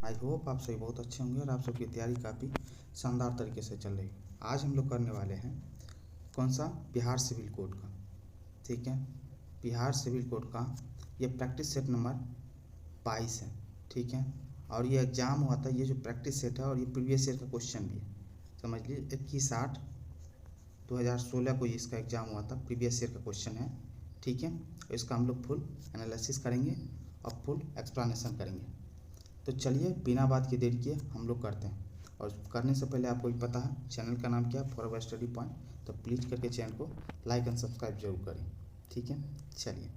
I hope आप सभी बहुत अच्छे होंगे और आप सबकी तैयारी काफ़ी शानदार तरीके से चल रही है। आज हम लोग करने वाले हैं कौन सा, बिहार सिविल कोड का। ठीक है, बिहार सिविल कोड का ये प्रैक्टिस सेट नंबर 22 है। ठीक है, और ये एग्ज़ाम हुआ था, ये जो प्रैक्टिस सेट है और ये प्रीवियस ईयर का क्वेश्चन भी है। समझ लीजिए 21/8/2016 को इसका एग्ज़ाम हुआ था, प्रीवियस ईयर का क्वेश्चन है। ठीक है, इसका हम लोग फुल एनालिसिस करेंगे और फुल एक्सप्लेनेशन करेंगे। तो चलिए बिना बात की देर किए हम लोग करते हैं। और करने से पहले आपको भी पता है चैनल का नाम क्या है, फॉरवर्ड स्टडी पॉइंट, तो प्लीज़ करके चैनल को लाइक एंड सब्सक्राइब जरूर करें। ठीक है, चलिए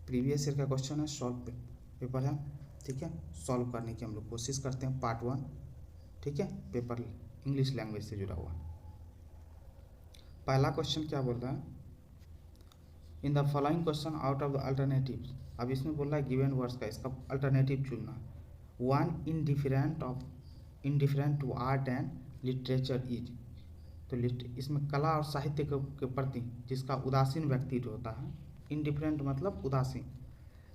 प्रीवियस ईयर का क्वेश्चन है, सॉल्व पेपर है। ठीक है, सॉल्व करने की हम लोग कोशिश करते हैं, पार्ट 1। ठीक है, पेपर इंग्लिश लैंग्वेज से जुड़ा हुआ। पहला क्वेश्चन क्या बोल रहा है, in the following question out of the alternatives. अब इसमें बोल रहा है गिवन वर्ड्स का इसका अल्टरनेटिव चुनना। One indifferent to art and literature is. तो इसमें कला और साहित्य के प्रति जिसका उदासीन व्यक्ति जो होता है, इंडिफरेंट मतलब उदासीन,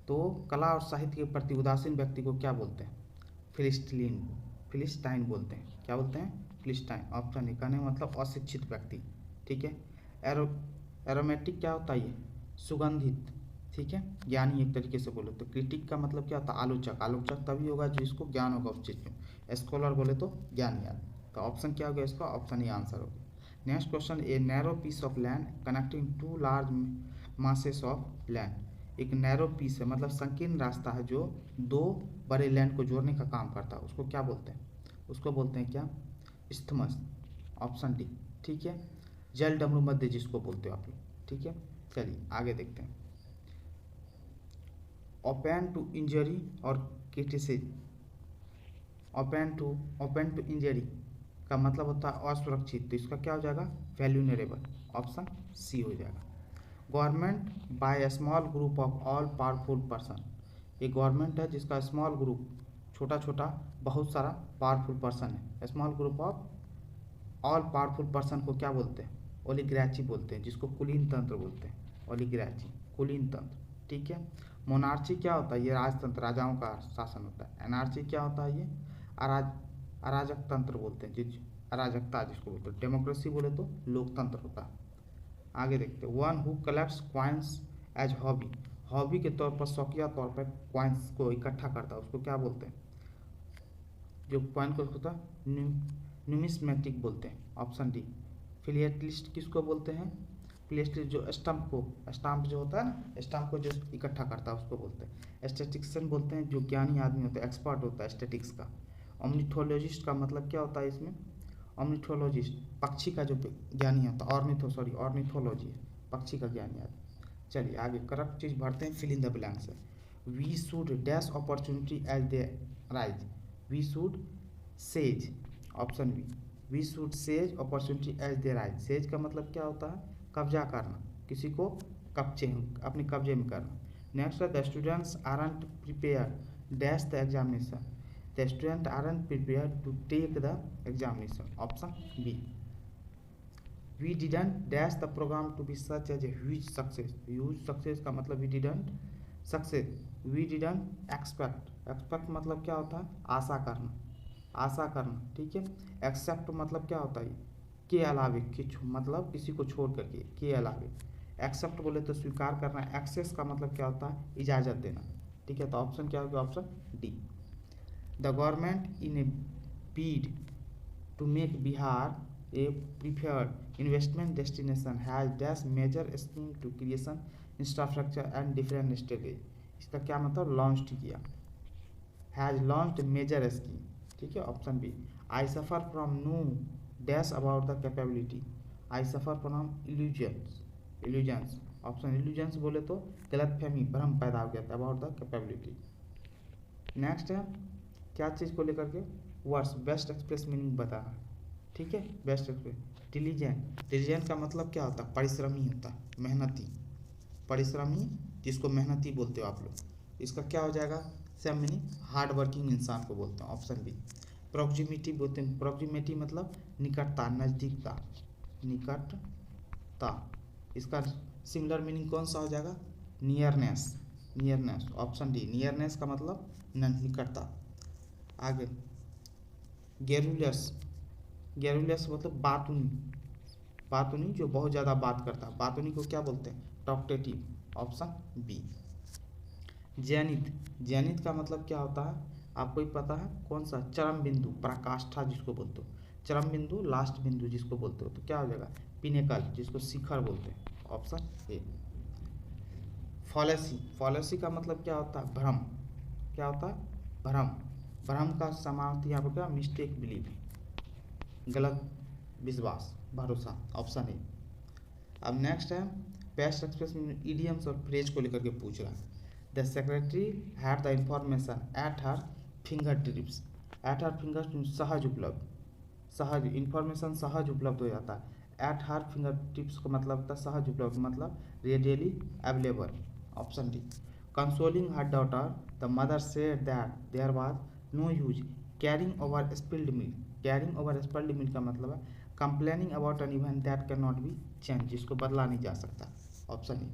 तो कला और साहित्य के प्रति उदासीन व्यक्ति को क्या बोलते हैं, फिलिस्टाइन बोलते हैं। क्या बोलते हैं, फिलिस्टाइन। ऑप्शन ए कहने मतलब अशिक्षित व्यक्ति। ठीक है, एरोमेटिक क्या होता है, ये सुगंधित। ठीक है, ज्ञानी एक तरीके से बोले तो। क्रिटिक का मतलब क्या होता है, आलोचक। आलोचक तभी होगा जिसको ज्ञान होगा उस चीज़ में। स्कॉलर बोले तो ज्ञानी आदमी। तो ऑप्शन क्या हो गया इसका, ऑप्शन ही आंसर हो गया। Next question, a narrow piece of land connecting two large masses of land. एक नैरो पीस है मतलब संकीर्ण रास्ता है जो दो बड़े लैंड को जोड़ने का काम करता है, उसको क्या बोलते हैं, उसको बोलते हैं क्या, इस्थमस। Option D. ठीक है, जल डमरू मध्य जिसको बोलते हो आप लोग। ठीक है, चलिए आगे देखते हैं। ओपन टू इंजरी और क्रिटिसिज्म। ओपन टू इंजरी का मतलब होता है असुरक्षित, तो इसका क्या हो जाएगा, वैल्यूनरेबल। ऑप्शन सी हो जाएगा। Government by A small group of all powerful person. ये गवर्नमेंट है जिसका स्मॉल ग्रुप, छोटा छोटा बहुत सारा पावरफुल पर्सन है। Small group of all powerful person को क्या बोलते हैं, ओलिग्राची बोलते हैं, जिसको कुलीन तंत्र बोलते हैं। ओलिग्राची, कुलीन तंत्र। ठीक है, मोनार्ची क्या होता है, ये राजतंत्र, राजाओं का शासन होता है। एनार्ची क्या होता है, ये अराजक तंत्र बोलते हैं, जिस अराजकता जिसको बोलते हैं। डेमोक्रेसी बोले तो लोकतंत्र होता है। आगे देखते हैं, one who collects coins as hobby. Hobby के तौर पर, शौकिया तौर पर क्वाइंस को इकट्ठा करता है, उसको क्या बोलते हैं, जो क्वाइन को होता है न्यूमिस्मेटिक बोलते हैं। Option D. फिलिएटलिस्ट किसको बोलते हैं, फिलिएटलिस्ट जो स्टाम्प जो होता है ना, स्टाम्प को जो इकट्ठा करता है उसको बोलते हैं। स्टैटिस्टिशियन बोलते हैं जो ज्ञानी आदमी होता है, एक्सपर्ट होता है स्टैटिक्स का। ऑर्निथोलॉजिस्ट का मतलब क्या होता है इसमें, ऑर्निथोलॉजिस्ट पक्षी का जो ज्ञानी होता है, ऑर्निथोलॉजी पक्षी का ज्ञानी आदमी। चलिए आगे करप्ट चीज़ भरते हैं, फिल इन द ब्लैंक्स है। We should dash opportunity as they rise. We should seize. Option B, we should seize opportunity as they rise. Seize का मतलब क्या होता है, कब्जा करना, किसी को अपने कब्जे में करना। नेक्स्ट है, the students aren't prepare dash the examination. The student aren't prepare to take the examination. Option B. We didn't dash the programme to be such as a huge success. Huge success का मतलब we didn't success, we didn't expect. Expect मतलब क्या होता है, आशा करना, आशा करना। ठीक है, एक्सेप्ट मतलब क्या होता है, के अलावे, मतलब किसी को छोड़ करके, के अलावे। एक्सेप्ट बोले तो स्वीकार करना। एक्सेस का मतलब क्या होता है, इजाज़त देना। ठीक है, तो ऑप्शन क्या होगा, option D. The government in a bid to make Bihar a preferred investment destination has dash major scheme to creation infrastructure and different strategy. इसका क्या मतलब, लॉन्च किया, हैज लॉन्च्ड मेजर स्कीम। ठीक है, option B. I suffer from no dash about the capability. I suffer from illusions. Option illusions बोले तो गलतफहमी, भ्रम पैदा हो गया था, अबाउट द कैपेबिलिटी। नेक्स्ट है, क्या चीज़ को लेकर के, वर्ड्स, बेस्ट एक्सप्रेस मीनिंग बताना। ठीक है, बेस्ट एक्सप्रेस। डिलीजेंट का मतलब क्या होता है, परिश्रमी होता है, मेहनती, परिश्रमी जिसको मेहनती बोलते हो आप लोग। इसका क्या हो जाएगा, सेम मीनिंग, हार्ड वर्किंग इंसान को बोलते हैं। Option B. प्रॉक्सिमिटी बोलते हैं, प्रॉक्सिमिटी मतलब निकटता, नज़दीकता, निकटता। इसका सिमिलर मीनिंग कौन सा हो जाएगा, नियरनेस। Option D. नियरनेस का मतलब निकटता। आगे गैरुलस, गैरुलस मतलब बातुनी, बातुनी जो बहुत ज़्यादा बात करता है, बातुनी को क्या बोलते हैं? टॉक्टेटिव, ऑप्शन बी। जैनित, जैनित का मतलब क्या होता है आपको ही पता है, कौन सा? चरम बिंदु, पराकाष्ठा जिसको बोलते हो, चरम बिंदु, लास्ट बिंदु जिसको बोलते हो, तो क्या हो जाएगा? पिनेकल, जिसको शिखर बोलते हैं, ऑप्शन ए। फॉलेसी, फॉलेसी का मतलब क्या होता है? भ्रम, क्या होता है? भ्रम, भ्रम का समानार्थी यहाँ पर क्या? मिस्टेक बिलीफ, गलत विश्वास, भरोसा, ऑप्शन ए। अब नेक्स्ट है पेस्ट एक्सप्रेशन इडियम्स और फ्रेज को लेकर के पूछ रहा है। The secretary had the information at her finger tips, at her finger tips सहज उपलब्ध, सहज इंफॉर्मेशन सहज उपलब्ध हो जाता है। एट हर फिंगर टिप्स का मतलब होता है सहज उपलब्ध, मतलब readily available, option D. Consoling her daughter the mother said that there was no use carrying over spilled milk, carrying over spilled milk का मतलब है complaining about an event that can not be change, जिसको बदला नहीं जा सकता, option A.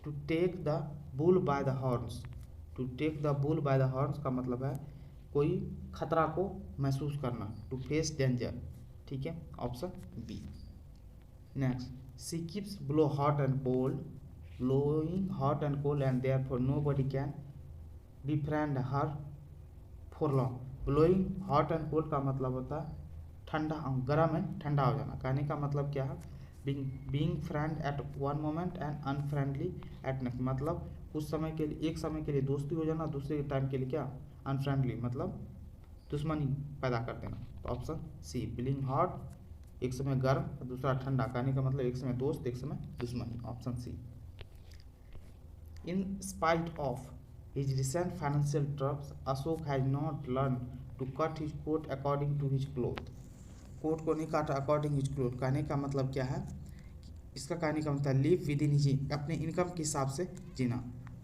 To take the bull by the horns, to take the bull by the horns का मतलब है कोई खतरा को महसूस करना, टू फेस डेंजर, ठीक है, option B. Next she keeps blow hot and cold, blowing hot and cold and therefore nobody can befriend her for long। blowing hot and cold का मतलब होता है ठंडा, गर्म है ठंडा हो जाना। कहने का मतलब क्या है? being friend at one moment and unfriendly at next, मतलब कुछ समय के लिए, एक समय के लिए दोस्ती हो जाना, दूसरे टाइम के लिए क्या? अनफ्रेंडली, मतलब दुश्मनी पैदा कर देना, तो ऑप्शन सी। बीइंग हॉट, एक समय गर्म और दूसरा ठंडा, कहने का मतलब एक समय दोस्त एक समय दुश्मनी, option C. In spite of his recent financial troubles, Ashok has not learned to cut his coat according to his cloth। Coat को नहीं काटा अकॉर्डिंग हिज क्लोथ, कहने का मतलब क्या है? इसका कहने का मतलब लिव विद इन हिज, अपने इनकम के हिसाब से जीना।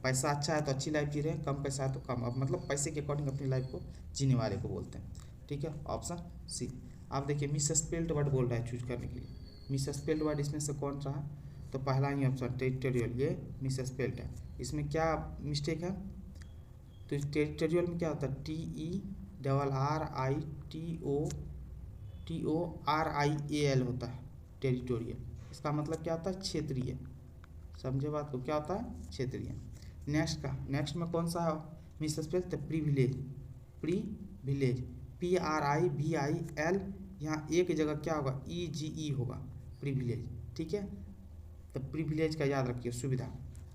पैसा अच्छा है तो अच्छी लाइफ जी रहे हैं, कम पैसा है तो कम, अब मतलब पैसे के अकॉर्डिंग अपनी लाइफ को जीने वाले को बोलते हैं, ठीक है, ऑप्शन सी। आप देखिए मिस स्पेल्ड वर्ड बोल रहा है चूज करने के लिए, मिस स्पेल्ड वर्ड इसमें से कौन सा है? तो पहला ही ऑप्शन टेरिटोरियल, ये मिस स्पेल्ड है। इसमें क्या मिस्टेक है? तो टेरिटोरियल में क्या होता है? TERRITORIAL होता है टेरिटोरियल, इसका मतलब क्या होता है? क्षेत्रीय, समझे बात को? क्या होता है? क्षेत्रीय। नेक्स्ट में कौन सा है मिस स्पेल्ड? तो प्रिविलेज, प्रिविलेज, PRIVIL, यहाँ एक जगह क्या होगा? EGE होगा, प्रिविलेज, ठीक है, तो प्रिविलेज का याद रखिए, सुविधा।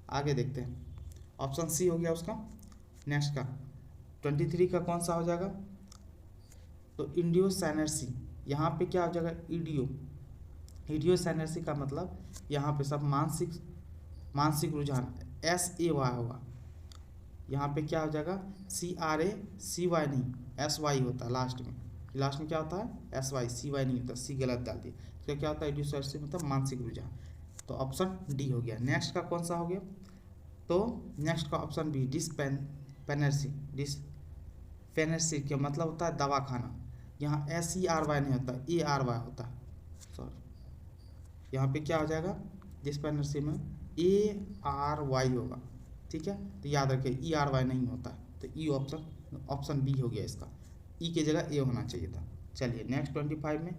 आगे देखते हैं, ऑप्शन सी हो गया उसका। नेक्स्ट का 23 का कौन सा हो जाएगा? तो इंडियोसाइनेर्सी, यहाँ पे क्या हो जाएगा? इडियोसाइनेर्सी का मतलब यहाँ पे सब मानसिक रुझान, SAY होगा, यहाँ पे क्या हो जाएगा? CRACY नहीं, SY होता है लास्ट में क्या होता है? SY, CY नहीं होता, C गलत डाल दिया, तो क्या होता है? इडियोसाइनेर्सी मतलब मानसिक रुझान, तो ऑप्शन डी हो गया। नेक्स्ट का कौन सा हो गया? तो नेक्स्ट का ऑप्शन बी डिस्पेनर्सी, डिस्पेनर्सी का मतलब होता है दवा खाना, यहाँ SERY नहीं होता, ARY होता है, सॉरी, यहाँ पे क्या हो जाएगा? डिस्पेनर्सी में ARY होगा, ठीक है, तो याद रखिए ERY नहीं होता, तो ई ऑप्शन बी हो गया इसका, ई की जगह ए होना चाहिए था। चलिए नेक्स्ट 25 में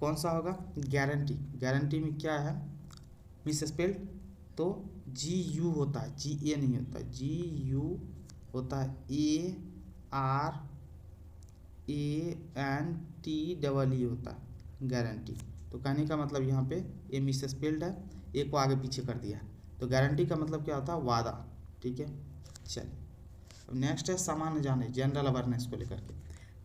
कौन सा होगा? गारंटी, गारंटी में क्या है मिस स्पेल्ड? तो GU होता है, GA नहीं होता, GU होता है, ARANTEE होता है गारंटी, तो कहने का मतलब यहाँ पे ए मिस स्पेल्ड है, ए को आगे पीछे कर दिया है, तो गारंटी का मतलब क्या होता है? वादा, ठीक है। चलिए अब नेक्स्ट है सामान्य जाने, जनरल अवेयरनेस को लेकर के।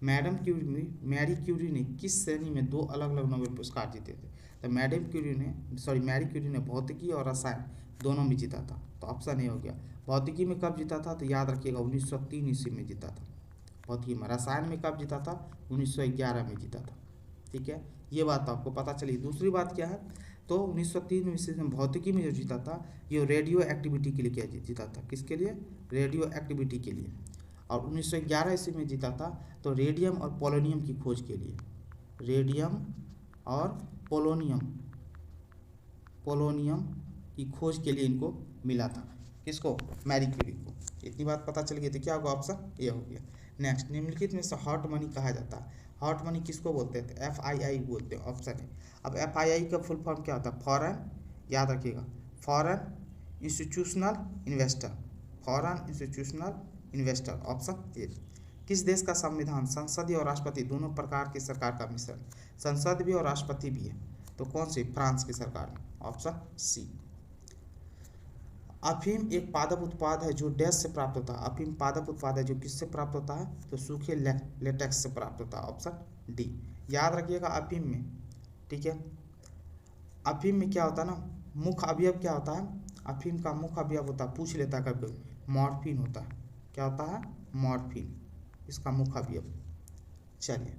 मैरी क्यूरी ने किस श्रेणी में 2 अलग अलग नोबेल पुरस्कार जीते थे? तो मैरी क्यूरी ने भौतिकी और रसायन दोनों में जीता था, तो ऑप्शन ए हो गया। भौतिकी में कब जीता था? तो याद रखिएगा 1903 ईस्वी में जीता था भौतिकी में। रसायन में कब जीता था? 1911 में जीता था, ठीक है, ये बात तो आपको पता चली। दूसरी बात क्या है? तो 1903 ईस्वी में भौतिकी में जो जीता था ये रेडियो एक्टिविटी के लिए क्या जीता था? किसके लिए? रेडियो एक्टिविटी के लिए। और 1911 ईस्वी में जीता था तो रेडियम और पोलोनियम की खोज के लिए, रेडियम और पोलोनियम की खोज के लिए इनको मिला था, किसको? मैरी क्यूरी को। इतनी बात पता चल गई तो क्या होगा? ऑप्शन ए हो गया। नेक्स्ट, निम्नलिखित में से हॉट मनी कहा जाता है। हॉट मनी किसको बोलते हैं? FII बोलते हैं, ऑप्शन है। अब FII का फुल फॉर्म क्या होता है? फॉरेन, याद रखिएगा, foreign institutional investor, foreign institutional investor, option A. किस देश का संविधान संसदीय और राष्ट्रपति दोनों प्रकार की सरकार का मिश्रण, संसद भी और राष्ट्रपति भी है, तो कौन सी? फ्रांस की सरकार, ऑप्शन सी। अफीम एक पादप उत्पाद है जो डैश से प्राप्त होता है। अफीम पादप उत्पाद है जो किससे प्राप्त होता है? तो सूखे लेटेक्स से प्राप्त होता है, ऑप्शन डी। याद रखिएगा अफीम में, ठीक है, अफीम में क्या होता है ना, मुख्य अवयव क्या होता है? अफीम का मुख्य अवयव होता है, पूछ लेता है कभी, मॉर्फिन होता है। क्या होता है? मॉर्फिन, इसका मुख्य अवयव। चलिए,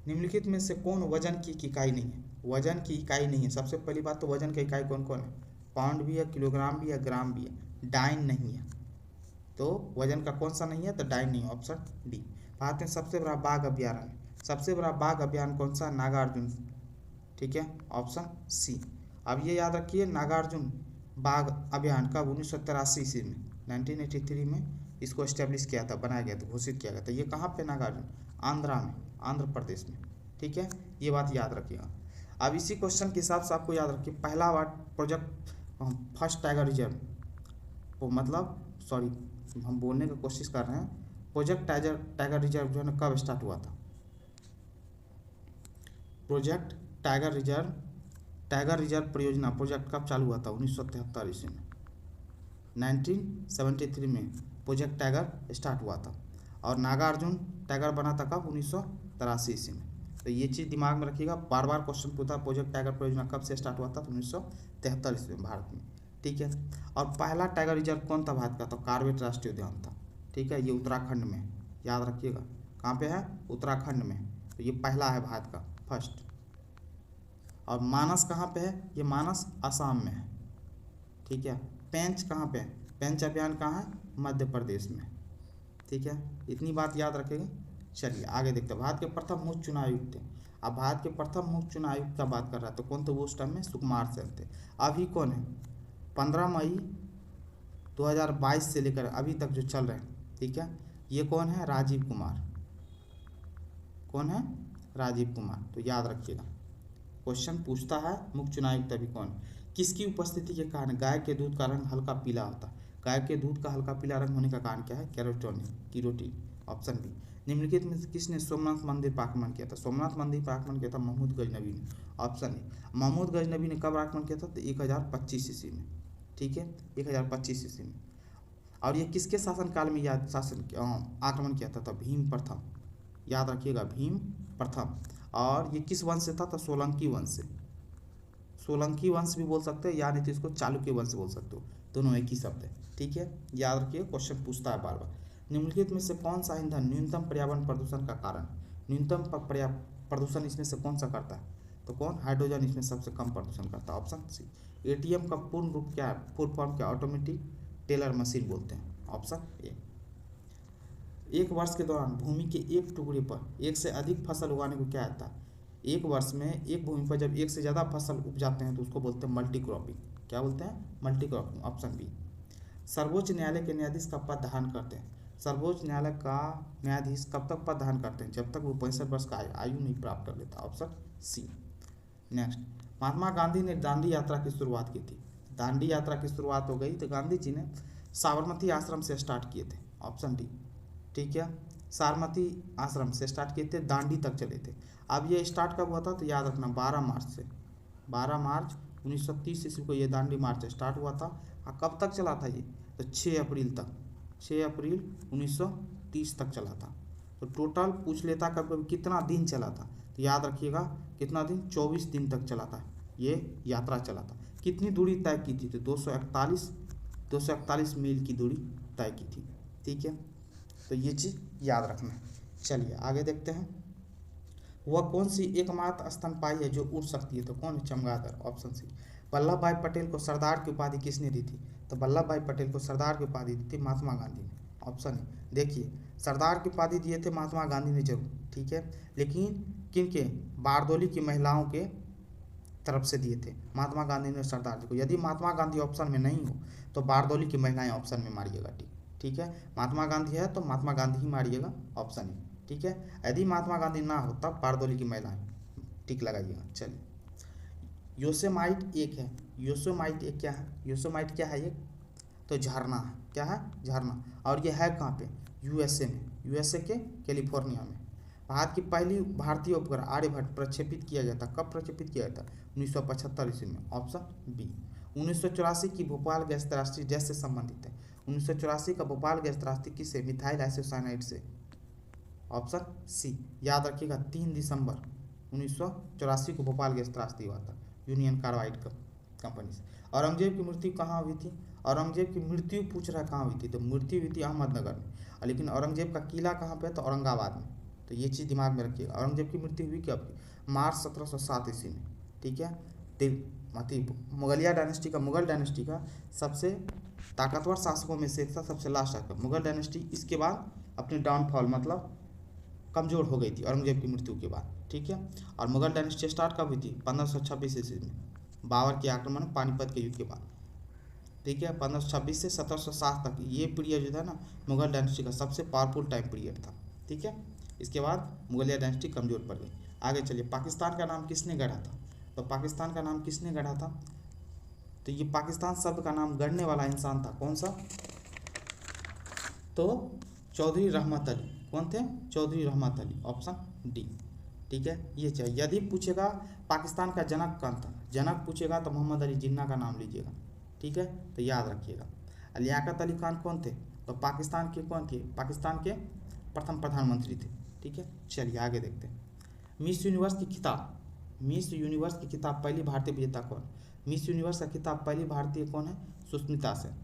निम्नलिखित में से कौन वजन की इकाई नहीं है? वजन की इकाई नहीं है। सबसे पहली बात तो वजन की इकाई कौन कौन है? पाउंड भी है, किलोग्राम भी है, ग्राम भी है, डाइन नहीं है। तो वजन का कौन सा नहीं है? तो डाइन नहीं, ऑप्शन डी। भारत में सबसे बड़ा बाघ अभ्यारण्य, सबसे बड़ा बाघ अभ्यारण्य कौन सा? नागार्जुन, ठीक है, ऑप्शन सी। अब ये याद रखिए, नागार्जुन बाघ अभियान कब? 1983 ईस्वी में, 1983 में इसको एस्टेब्लिश किया था, बनाया गया था, घोषित किया गया था। ये कहाँ पे? नागार्जुन, आंध्रा में, आंध्र प्रदेश में, ठीक है, ये बात याद रखिएगा। अब इसी क्वेश्चन के हिसाब से आपको याद रखिए, पहला ward project first tiger reserve, वो मतलब सॉरी हम बोलने की कोशिश कर रहे हैं, प्रोजेक्ट टाइगर रिजर्व जो है ना कब स्टार्ट हुआ था? प्रोजेक्ट टाइगर रिजर्व परियोजना प्रोजेक्ट कब चालू हुआ था? 1973 ईस्वी में, 1973 में प्रोजेक्ट टाइगर स्टार्ट हुआ था। और नागार्जुन टाइगर बना था कब? 1983 ईस्वी में। तो ये चीज़ दिमाग में रखिएगा, बार बार क्वेश्चन पूछा, प्रोजेक्ट टाइगर परियोजना कब से स्टार्ट हुआ था? तो 1973 ईस्वी में भारत में, ठीक है। और पहला टाइगर रिजर्व कौन था भारत का? तो कार्बेट राष्ट्रीय उद्यान था, ठीक है, ये उत्तराखंड में, याद रखिएगा, कहाँ पे है? उत्तराखंड में। तो ये पहला है भारत का, फर्स्ट। और मानस कहाँ पे है? ये मानस असम में है, ठीक है। पेंच कहाँ पे है? पेंच अभियान कहाँ है? मध्य प्रदेश में, ठीक है, इतनी बात याद रखेंगे। चलिए आगे देखते हैं। भारत के प्रथम मुख्य चुनाव आयुक्त थे। अब भारत के प्रथम मुख्य चुनाव आयुक्त का बात कर रहा है, तो कौन थे वो उस टाइम में? सुकुमार सेन थे। अभी कौन है? 15 मई 2022 से लेकर अभी तक जो चल रहे हैं, ठीक है, ये कौन है? राजीव कुमार। कौन है? राजीव कुमार। तो याद रखिएगा, क्वेश्चन पूछता है मुख्य चुनाव आयुक्त अभी कौन? किसकी उपस्थिति के कारण गाय के दूध का रंग हल्का पीला होता है? गाय के दूध का हल्का पीला रंग होने का कारण क्या है? Carotene, option B. निम्नलिखित में किसने सोमनाथ मंदिर पर आक्रमण किया था? सोमनाथ मंदिर पर आक्रमण किया था महमूद गजनबी ने, ऑप्शन ए। महमूद गजनबी ने कब आक्रमण किया था? तो 1025 ईस्वी में, ठीक है, 1025 ईस्वी में। और ये किसके शासनकाल में आक्रमण किया था? तो भीम प्रथम, याद रखिएगा, भीम प्रथम। और ये किस वंश से था? तो सोलंकी वंश से। सोलंकी वंश भी बोल सकते हैं, या नहीं तो इसको चालुक्य वंश बोल सकते हो, दोनों एक ही शब्द है, ठीक है, याद रखिए, क्वेश्चन पूछता है बार बार। निम्नलिखित में से कौन सा ईंधन न्यूनतम पर्यावरण प्रदूषण का कारण? न्यूनतम प्रदूषण इसमें से कौन सा करता है? तो कौन? हाइड्रोजन इसमें सबसे कम प्रदूषण करता है, ऑप्शन सी। ATM का पूर्ण रूप क्या है? फुल फॉर्म क्या? ऑटोमेटिक टेलर मशीन बोलते हैं, ऑप्शन ए। एक वर्ष के दौरान भूमि के एक टुकड़े पर एक से अधिक फसल उगाने को क्या आता है? एक वर्ष में एक भूमि पर जब एक से ज़्यादा फसल उपजाते हैं तो उसको बोलते हैं मल्टी क्रॉपिंग। क्या बोलते हैं? Multi cropping, option B. सर्वोच्च न्यायालय के न्यायाधीश का पद धारण करते हैं। सर्वोच्च न्यायालय का न्यायाधीश कब तक पद धारण करते हैं? जब तक वो 65 वर्ष का आयु नहीं प्राप्त कर लेता, option C. Next, Mahatma Gandhi ने दांडी यात्रा की शुरुआत की थी। दांडी यात्रा की शुरुआत हो गई तो गांधी जी ने साबरमती आश्रम से स्टार्ट किए थे, ऑप्शन डी, ठीक है, साबरमती आश्रम से स्टार्ट किए थे, दांडी तक चले थे। अब ये स्टार्ट कब हुआ था? तो याद रखना 12 मार्च से, 12 मार्च 1930 ईस्वी को ये दांडी मार्च स्टार्ट हुआ था। और कब तक चला था ये? तो 6 अप्रैल तक, 6 अप्रैल 1930 तक चला था। तो टोटल पूछ लेता कब कितना दिन चला था, तो याद रखिएगा कितना दिन? 24 दिन तक चला था ये यात्रा चला था। कितनी दूरी तय की थी? तो 241 मील की दूरी तय की थी, ठीक है, तो ये चीज़ याद रखना। चलिए आगे देखते हैं। वह कौन सी एकमात्र स्तनपायी है जो उड़ सकती है? तो कौन है? चमगादड़, ऑप्शन सी। वल्लभ भाई पटेल को सरदार की उपाधि किसने दी थी? तो वल्लभ भाई पटेल को सरदार की उपाधि दी थी महात्मा गांधी ने, ऑप्शन ए। देखिए, सरदार की उपाधि दिए थे महात्मा गांधी ने जरूर, ठीक है, लेकिन किनके? बारदोली की महिलाओं के तरफ से दिए थे महात्मा गांधी ने सरदार जी को। यदि महात्मा गांधी ऑप्शन में नहीं हो तो बारदोली की महिलाएं ऑप्शन में मारिएगा, ठीक है, महात्मा गांधी है तो महात्मा गांधी ही मारिएगा, ऑप्शन ए। ठीक है, यदि महात्मा गांधी ना हो तब बारदोली की महिलाएं, टिक लगाइएगा। चलिए, योसेमाइट एक है, योसेमाइट एक क्या है, योसेमाइट क्या है ये, तो झरना है, क्या है, झरना। और ये है कहाँ पे, यूएसए में, यूएसए के कैलिफोर्निया में। भारत की पहली भारतीय उपग्रह आर्यभट्ट प्रक्षेपित किया गया था, कब प्रक्षेपित किया गया था, 1975 ईस्वी में, ऑप्शन बी। 1984 की भोपाल गैस त्रासदी गैस से संबंधित है, 1984 का भोपाल गैस त्रासदी किससे, मिथाइल आइसोसाइनाइड से, ऑप्शन सी। याद रखिएगा 3 दिसंबर 1984 को भोपाल गैस त्रासदी हुआ था, यूनियन कार्बाइड कंपनी से। औरंगजेब की मृत्यु कहाँ हुई थी, औरंगजेब की मृत्यु पूछ रहा है कहाँ हुई थी, तो मृत्यु हुई थी अहमदनगर में, लेकिन औरंगजेब का किला कहाँ पे है, तो औरंगाबाद में। तो ये चीज़ दिमाग में रखिएगा। औरंगजेब की मृत्यु हुई कब, मार्च 1707 ईस्वी में। ठीक है, मुगलिया डायनेस्टी का, मुगल डायनेस्टी का सबसे ताकतवर शासकों में से एक था, सबसे लास्ट शासक। मुगल डायनेस्टी इसके बाद अपनी डाउनफॉल मतलब कमज़ोर हो गई थी औरंगजेब की मृत्यु के बाद। ठीक है, और मुगल डायनेस्टी स्टार्ट कब हुई थी, 1526 ईस्वी में, बाबर के आक्रमण, पानीपत के युद्ध के बाद। ठीक है, 1526 से 1707 तक ये पीरियड जो था ना, मुगल डायनेस्टी का सबसे पावरफुल टाइम पीरियड था। ठीक है, इसके बाद मुगलिया डायनेस्टी कमज़ोर पड़ गई। आगे चलिए, पाकिस्तान का नाम किसने गढ़ा था, तो पाकिस्तान का नाम किसने गढ़ा था, तो ये पाकिस्तान शब्द का नाम गढ़ने वाला इंसान था, कौन सा, तो चौधरी रहमत अली। कौन थे, चौधरी रहमत अली, ऑप्शन डी। ठीक है, ये चाहिए। यदि पूछेगा पाकिस्तान का जनक कौन था, जनक पूछेगा तो मोहम्मद अली जिन्ना का नाम लीजिएगा। ठीक है, तो याद रखिएगा। लियाकत अली खान कौन थे, तो पाकिस्तान के कौन थे, पाकिस्तान के प्रथम प्रधानमंत्री थे। ठीक है, चलिए आगे देखते हैं। मिस यूनिवर्स की खिताब, मिस यूनिवर्स की खिताब पहली भारतीय विजेता कौन, मिस यूनिवर्स का खिताब पहली भारतीय कौन है, सुष्मिता सेन।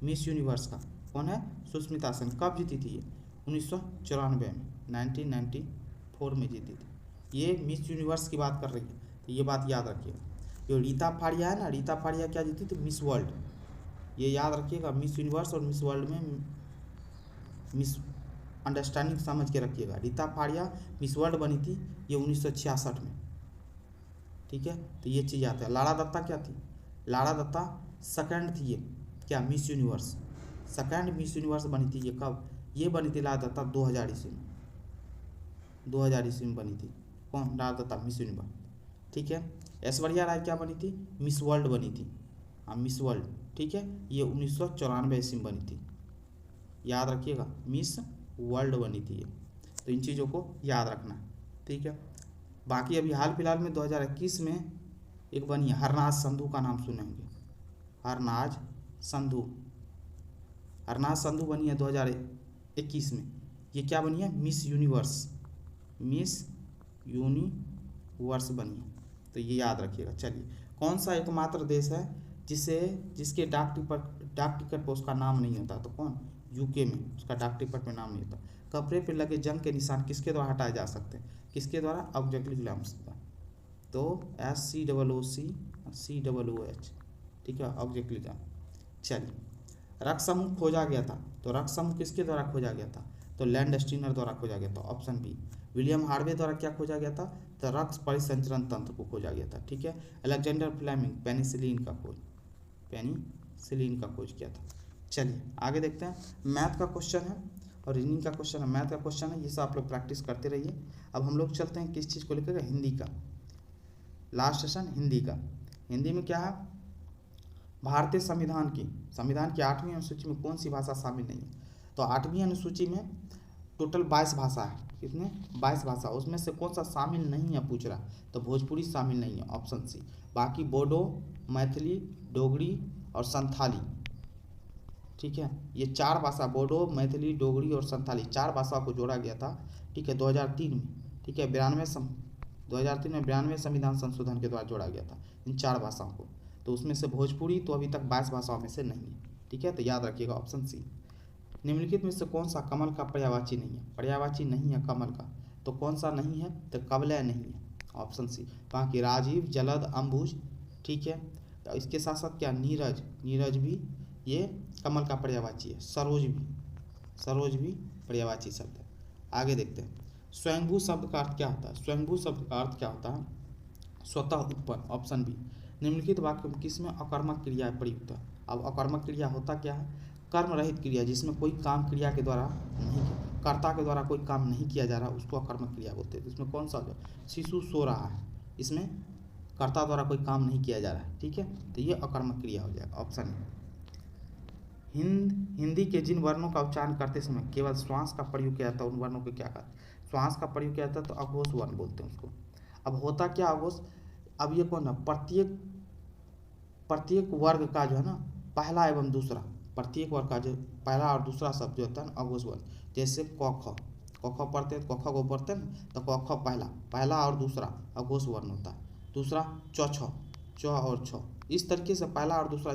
मिस यूनिवर्स का कौन है, सुष्मिता सेन। कब जीती थी ये, 1994 में, 1994 में जीती थी। ये मिस यूनिवर्स की बात कर रही है, तो ये बात याद रखिएगा। जो रीता फाड़िया है ना, रीता फाड़िया क्या जीती थी, मिस वर्ल्ड। ये याद रखिएगा, मिस यूनिवर्स और मिस वर्ल्ड में मिस अंडरस्टैंडिंग समझ के रखिएगा। रीता फाड़िया मिस वर्ल्ड बनी थी ये 1966 में। ठीक है, तो ये चीज़ आता है। लाड़ा दत्ता क्या थी, लाड़ा दत्ता सेकंड थी ये, क्या, miss universe, second miss universe बनी थी ये। कब ये बनी थी, लाड़ा दत्ता 2000 ईस्वी में, 2000 ईस्वी में बनी थी। कौन, लाड़ा दत्ता मिस यूनिवर्स। ठीक है, ऐश्वर्या राय क्या बनी थी, मिस वर्ल्ड बनी थी, हाँ मिस वर्ल्ड। ठीक है, ये 1994 ईस्वी में बनी थी, याद रखिएगा, मिस वर्ल्ड बनी थी ये। तो इन चीज़ों को याद रखना है। ठीक है, बाकी अभी हाल फिलहाल में 2021 में एक बनी है, हरनाज संधू का नाम सुने होंगे, हरनाज संधू, हरनाज संधू बनी है 2021 में। ये क्या बनी है, मिस यूनिवर्स, मिस यूनिवर्स बनी है, तो ये याद रखिएगा। चलिए, कौन सा एकमात्र देश है जिसके डाक टिकट पर उसका नाम नहीं होता, तो कौन, यूके में उसका डाक टिकट में नाम नहीं होता। कपड़े पर लगे जंग के निशान किसके द्वारा हटाए जा सकते हैं, किसके द्वारा, ऑब्जेक्टिव लैंप्स का, तो SCOOCH। ठीक है, ऑब्जेक्टिव लैंप। चलिए, रक्त समूह खोजा गया था, तो रक्त समूह किसके द्वारा खोजा गया था, तो लैंडस्टीनर द्वारा खोजा गया था, ऑप्शन बी। विलियम हार्वे द्वारा क्या खोजा गया था, तो रक्त परिसंचरण तंत्र को खोजा गया था। ठीक है, अलेक्जेंडर फ्लेमिंग पेनिसिलिन का खोज किया था। चलिए आगे देखते हैं। मैथ का क्वेश्चन है और रीजनिंग का क्वेश्चन है, मैथ का क्वेश्चन है, ये सब आप लोग प्रैक्टिस करते रहिए। अब हम लोग चलते हैं किस चीज़ को लेकर, हिंदी का, लास्ट सेशन हिंदी का। हिंदी में क्या है, भारतीय संविधान की 8वीं अनुसूची में कौन सी भाषा शामिल नहीं है, तो 8वीं अनुसूची में टोटल 22 भाषा है, कितने, 22 भाषा, उसमें से कौन सा शामिल नहीं है पूछ रहा, तो भोजपुरी शामिल नहीं है, ऑप्शन सी। बाकी बोडो, मैथिली, डोगरी और संथाली। ठीक है, ये 4 भाषा, बोडो, मैथिली, डोगरी और संथाली, 4 भाषाओं को जोड़ा गया था। ठीक है, 2003 में। ठीक है, 2003 में 92 संविधान संशोधन के द्वारा जोड़ा गया था इन 4 भाषाओं को। तो उसमें से भोजपुरी तो अभी तक 22 भाषाओं में से नहीं है। ठीक है, तो याद रखिएगा, ऑप्शन सी। निम्नलिखित में से कौन सा कमल का पर्यायवाची नहीं है, पर्यायवाची नहीं है कमल का, तो कौन सा नहीं है, तो कवलय नहीं है, ऑप्शन सी। बाकी राजीव, जलद, अम्बुज। ठीक है, तो इसके साथ साथ क्या, नीरज भी ये कमल का पर्यायवाची है, सरोज भी पर्यायवाची शब्द है। आगे देखते हैं, स्वयंभू शब्द का अर्थ क्या होता है, स्वयंभू शब्द का अर्थ क्या होता है, स्वतः उत्पन्न, ऑप्शन बी। निम्नलिखित वाक्य में किसमें अकर्मक क्रिया प्रयुक्त है, अब अकर्मक क्रिया होता क्या है, कर्म रहित क्रिया जिसमें कोई काम क्रिया के द्वारा नहीं, कर्ता के द्वारा कोई काम नहीं किया जा रहा उसको अकर्मक क्रिया बोलते हैं। तो इसमें कौन सा हो? शिशु सो रहा है, इसमें कर्ता द्वारा कोई काम नहीं किया जा रहा है, ठीक है, तो ये अकर्मक क्रिया हो जाएगा, ऑप्शन है। हिंदी के जिन वर्णों का उच्चारण करते समय केवल श्वास का प्रयोग किया जाता है उन वर्णों को क्या कहते हैं? श्वास का प्रयोग किया जाता है तो अघोष वर्ण बोलते हैं उसको। अब होता क्या अघोष? अब ये कौन है? प्रत्येक वर्ग का जो है ना पहला एवं दूसरा, प्रत्येक वर्ग का जो पहला और दूसरा शब्द जो होता है ना अघोष वर्ण। जैसे क ख पढ़ते हैं, क ख को पढ़ते हैं ना तो क ख पहला और दूसरा अघोष वर्ण होता है। दूसरा च और छ, इस तरीके से पहला और दूसरा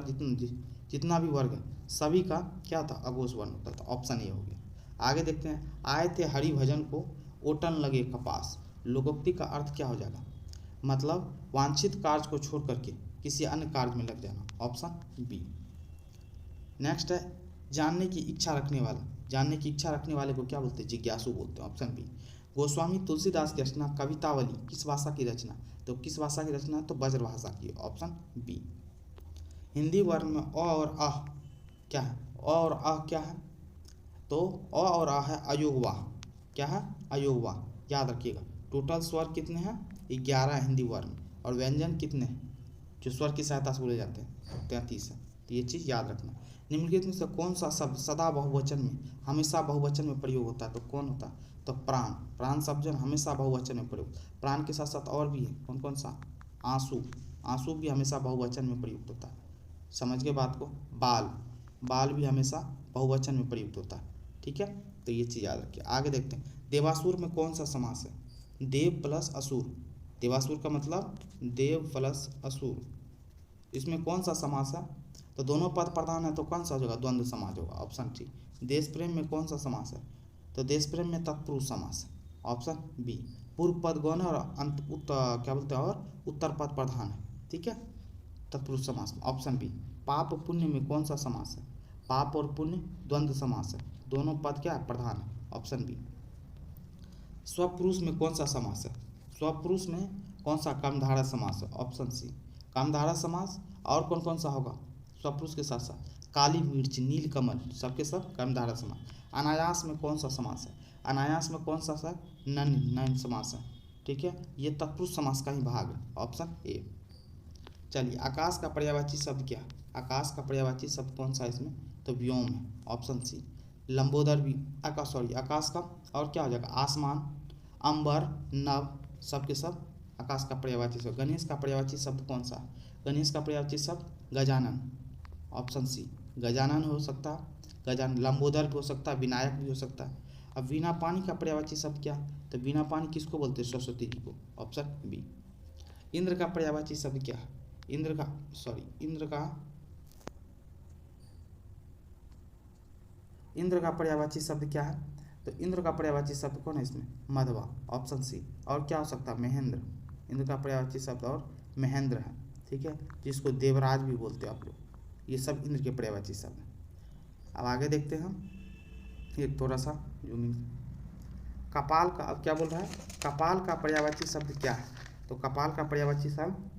जितना भी वर्ग है सभी का क्या था? अघोष वर्ण होता है। तो ऑप्शन ये हो गया। आगे देखते हैं। आए थे हरि भजन को ओटन लगे कपास, लोकोक्ति का अर्थ क्या हो जाएगा? मतलब वांछित कार्य को छोड़ करके किसी अन्य कार्य में लग जाना, ऑप्शन बी। नेक्स्ट है जानने की इच्छा रखने वाला, जानने की इच्छा रखने वाले को क्या बोलते हैं? जिज्ञासु बोलते हैं, ऑप्शन बी। गोस्वामी तुलसीदास की रचना कवितावली किस भाषा की रचना? तो किस भाषा की रचना? तो ब्रज भाषा की, ऑप्शन बी। हिंदी वर्ण में अ और अह क्या है? अ और अह क्या है? तो अ और अह है अयोगवाह। क्या है? अयोगवाह, याद रखिएगा। टोटल स्वर कितने हैं? 11 हिंदी वर्ण, और व्यंजन कितने हैं जो स्वर की सहायता से बोले जाते हैं? 33 है। तो ये चीज़ याद रखना। निम्नलिखित में से कौन सा शब्द सदा बहुवचन में हमेशा बहुवचन में प्रयोग होता है? तो कौन होता है? तो प्राण। प्राण शब्द हमेशा बहुवचन में प्रयोग। प्राण के साथ साथ और भी है, कौन कौन सा? आंसू, आंसू भी हमेशा बहुवचन में प्रयुक्त होता है। समझ गए बात को? बाल भी हमेशा बहुवचन में प्रयुक्त होता है, ठीक है, तो ये चीज़ याद रखिए। आगे देखते हैं। देवासुर में कौन सा समास है? देव प्लस असुर। देवासुर का मतलब देव प्लस असुर, इसमें कौन सा समास है? तो दोनों पद प्रधान है तो कौन सा होगा? द्वंद्व समास होगा, ऑप्शन सी। देश प्रेम में कौन सा समास है? तो देश प्रेम में तत्पुरुष समास है, ऑप्शन बी। पूर्व पद गौण और अंत क्या बोलते हैं और उत्तर पद प्रधान है, ठीक है, तत्पुरुष समास, ऑप्शन बी। पाप पुण्य में कौन सा समास है? पाप और पुण्य द्वंद्व समास है, दोनों पद क्या है? प्रधान है, ऑप्शन बी। स्वपुरुष में कौन सा समास है? स्वपुरुष में कौन सा कर्मधारय समास है? ऑप्शन सी, कर्मधारय समास। और कौन कौन सा होगा स्वपुरुष के साथ साथ? काली मिर्च, नील कमल, सबके सब कर्मधारय समास। अनायास में कौन सा समास है? अनायास में कौन सा सर? नैन समास है, ठीक है, ये तत्पुरुष समास का ही भाग है, ऑप्शन ए। चलिए, आकाश का पर्यायवाची शब्द क्या? आकाश का पर्यायवाची शब्द कौन सा इसमें? तो व्योम है, ऑप्शन सी। लंबोदर भी आकाश का और क्या हो जाएगा? आसमान, अंबर, नभ, सबके सब आकाश का पर्यायवाची शब्द। गणेश का पर्यायवाची शब्द कौन सा? गणेश का पर्यायवाची शब्द गजानन, ऑप्शन सी। गजानन हो सकता, गजानन। लंबोदर भी हो सकता है, विनायक भी हो सकता है। अब वीणा पानी का पर्यायवाची शब्द क्या? तो वीणा पानी किसको बोलते हैं? सरस्वती जी को, ऑप्शन बी। इंद्र का पर्यायवाची शब्द क्या है? इंद्र का पर्यायवाची शब्द क्या है? तो इंद्र का पर्यायवाची शब्द कौन है इसमें? मधवा, ऑप्शन सी। और क्या हो सकता है? महेंद्र। इंद्र का पर्यायवाची शब्द और महेंद्र है, ठीक है, जिसको देवराज भी बोलते हैं आप लोग। ये सब इंद्र के पर्यायवाची शब्द हैं। अब आगे देखते हैं हम एक थोड़ा सा जूमिंग। कपाल का अब क्या बोल रहा है? कपाल का पर्यायवाची शब्द क्या है? तो कपाल का पर्यायवाची शब्द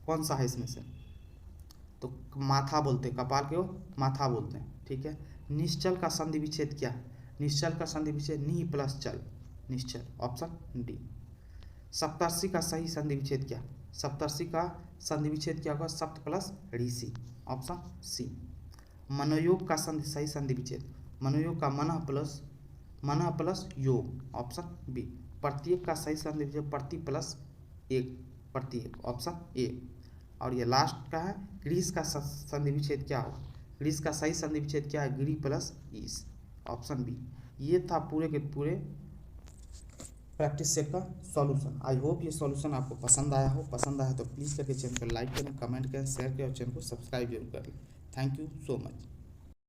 कौन सा है इसमें से? तो माथा बोलते हैं, कपाल को माथा बोलते हैं, ठीक है। निश्चल का संधि विच्छेद क्या है? निश्चल का संधि विच्छेद नी प्लस चल, निश्चल, ऑप्शन डी। सप्तर्षि का सही संधि विच्छेद क्या? सप्तर्षि का संधि विच्छेद क्या होगा? सप्त प्लस ऋषि, ऑप्शन सी। मनोयोग का सही संधि विच्छेद? मनोयोग का मन प्लस योग, ऑप्शन बी। प्रत्येक का सही संधि विच्छेद प्रति प्लस एक, प्रत्येक, ऑप्शन ए। और ये लास्ट का है ग्रीस का संधि विच्छेद क्या होगा? ग्रीस का सही संधि विच्छेद क्या है? गिरी प्लस ईस, ऑप्शन बी। ये था पूरे के पूरे प्रैक्टिस सेट का सॉल्यूशन। आई होप ये सॉल्यूशन आपको पसंद आया हो। पसंद आया तो प्लीज़ करके चैनल को लाइक करें, कमेंट करें, शेयर करें और चैनल को सब्सक्राइब जरूर करें। Thank you so much.